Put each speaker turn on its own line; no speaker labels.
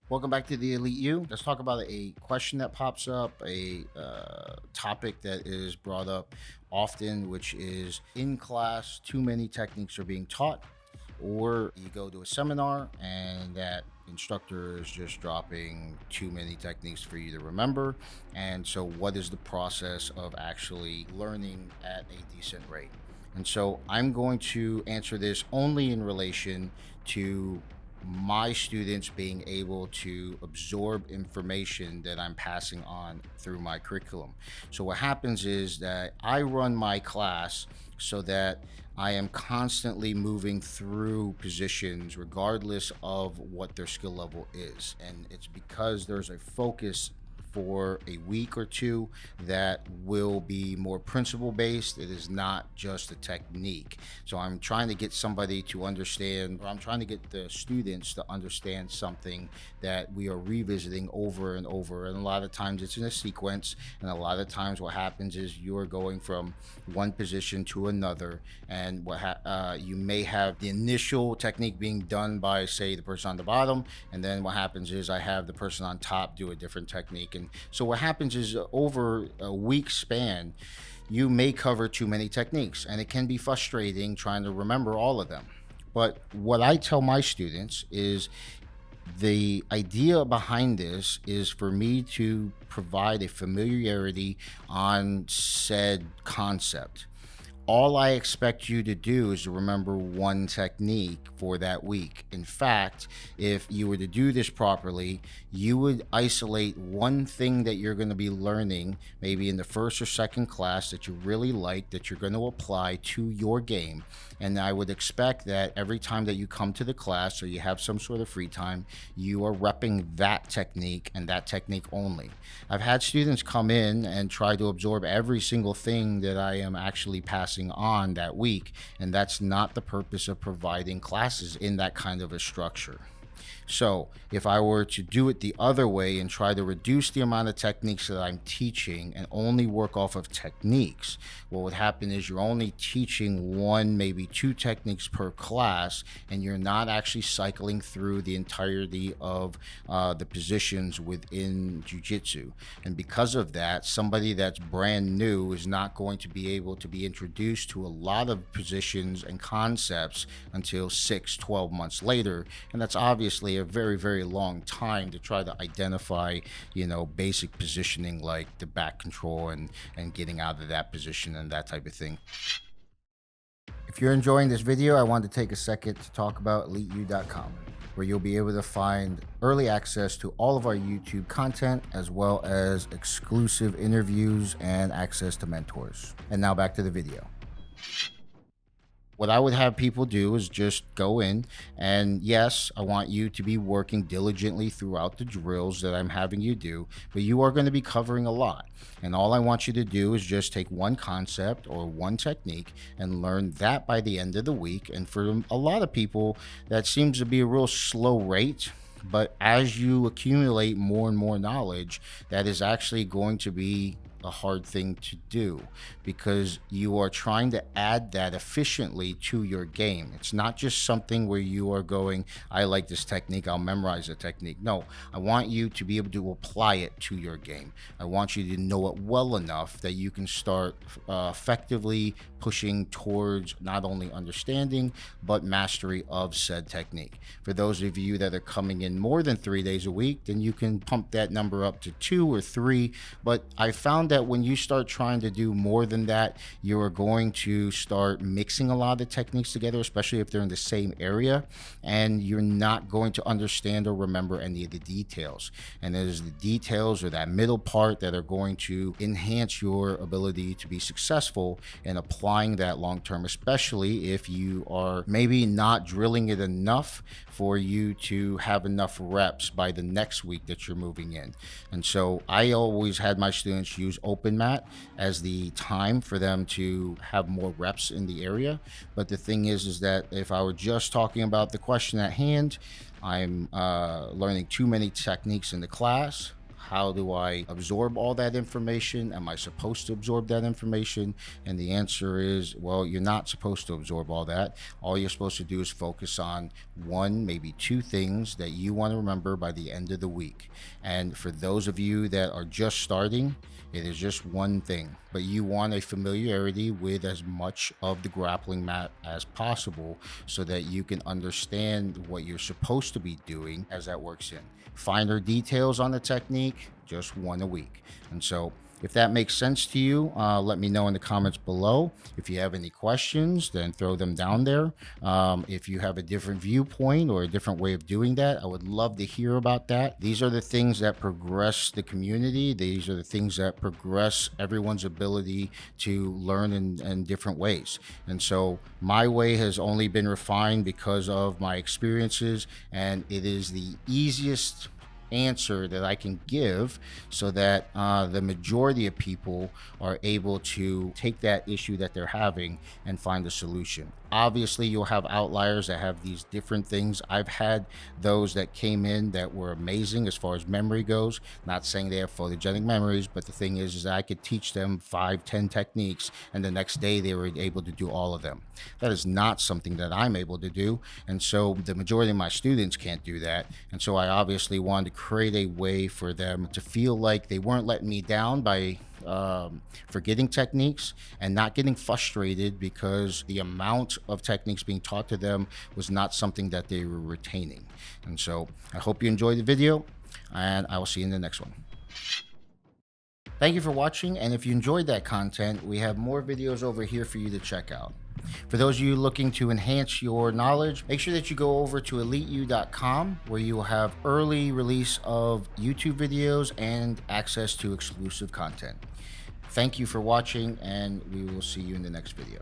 Welcome back to the Elite You. Let's talk about a question that pops up, a topic that is brought up often, which is in class, too many techniques are being taught, or you go to a seminar and that instructor is just dropping too many techniques for you to remember. And so, what is the process of actually learning at a decent rate? And so, I'm going to answer this only in relation to my students being able to absorb information that I'm passing on through my curriculum. So, what happens is that I run my class so that I am constantly moving through positions regardless of what their skill level is. And it's because there's a focus for a week or two that will be more principle based. It is not just a technique. So I'm trying to get somebody to understand, or I'm trying to get the students to understand something that we are revisiting over and over. And a lot of times it's in a sequence. And a lot of times what happens is you're going from one position to another. And you may have the initial technique being done by, say, the person on the bottom. And then what happens is I have the person on top do a different technique. And so what happens is over a week span, you may cover too many techniques, and it can be frustrating trying to remember all of them. But what I tell my students is the idea behind this is for me to provide a familiarity on said concept. All I expect you to do is to remember one technique for that week. In fact, if you were to do this properly, you would isolate one thing that you're going to be learning, maybe in the first or second class that you really like, that you're going to apply to your game. And I would expect that every time that you come to the class or you have some sort of free time, you are repping that technique and that technique only. I've had students come in and try to absorb every single thing that I am actually passing on that week, and that's not the purpose of providing classes in that kind of a structure. So if I were to do it the other way and try to reduce the amount of techniques that I'm teaching and only work off of techniques, what would happen is you're only teaching one, maybe two techniques per class, and you're not actually cycling through the entirety of the positions within jiu-jitsu. And because of that, somebody that's brand new is not going to be able to be introduced to a lot of positions and concepts until 6, 12 months later. And that's obviously a very, very long time to try to identify, basic positioning like the back control and getting out of that position and that type of thing. If you're enjoying this video, I want to take a second to talk about EliteU.com, where you'll be able to find early access to all of our YouTube content, as well as exclusive interviews and access to mentors. And now back to the video. What I would have people do is just go in, and yes, I want you to be working diligently throughout the drills that I'm having you do, but you are going to be covering a lot. And all I want you to do is just take one concept or one technique and learn that by the end of the week. And for a lot of people, that seems to be a real slow rate. But as you accumulate more and more knowledge, that is actually going to be a hard thing to do, because you are trying to add that efficiently to your game. It's not just something where you are going, I like this technique, I'll memorize the technique. No, I want you to be able to apply it to your game. I want you to know it well enough that you can start effectively pushing towards not only understanding but mastery of said technique. For those of you that are coming in more than 3 days a week, then you can pump that number up to 2 or 3. But I found that when you start trying to do more than that, you are going to start mixing a lot of techniques together, especially if they're in the same area, and you're not going to understand or remember any of the details. And there's the details or that middle part that are going to enhance your ability to be successful in applying that long term, especially if you are maybe not drilling it enough for you to have enough reps by the next week that you're moving in. And so I always had my students use open mat as the time for them to have more reps in the area. But the thing is that if I were just talking about the question at hand, I'm learning too many techniques in the class. How do I absorb all that information? Am I supposed to absorb that information? And the answer is, well, you're not supposed to absorb all that. All you're supposed to do is focus on one, maybe two things that you want to remember by the end of the week. And for those of you that are just starting, it is just one thing, but you want a familiarity with as much of the grappling mat as possible so that you can understand what you're supposed to be doing as that works in. Finer details on the technique, just one a week. And so if that makes sense to you, let me know in the comments below. If you have any questions, then throw them down there. If you have a different viewpoint or a different way of doing that, I would love to hear about that. These are the things that progress the community. These are the things that progress everyone's ability to learn in different ways. And so my way has only been refined because of my experiences, and it is the easiest answer that I can give so that the majority of people are able to take that issue that they're having and find a solution. Obviously, you'll have outliers that have these different things. I've had those that came in that were amazing as far as memory goes. Not saying they have photogenic memories, but the thing is that I could teach them 5-10 techniques, and the next day they were able to do all of them. That is not something that I'm able to do, and so the majority of my students can't do that. And so I obviously wanted to create a way for them to feel like they weren't letting me down by forgetting techniques and not getting frustrated because the amount of techniques being taught to them was not something that they were retaining. And so I hope you enjoyed the video, and I will see you in the next one. Thank you for watching, and if you enjoyed that content, we have more videos over here for you to check out. For those of you looking to enhance your knowledge, make sure that you go over to eliteu.com, where you will have early release of YouTube videos and access to exclusive content. Thank you for watching, and we will see you in the next video.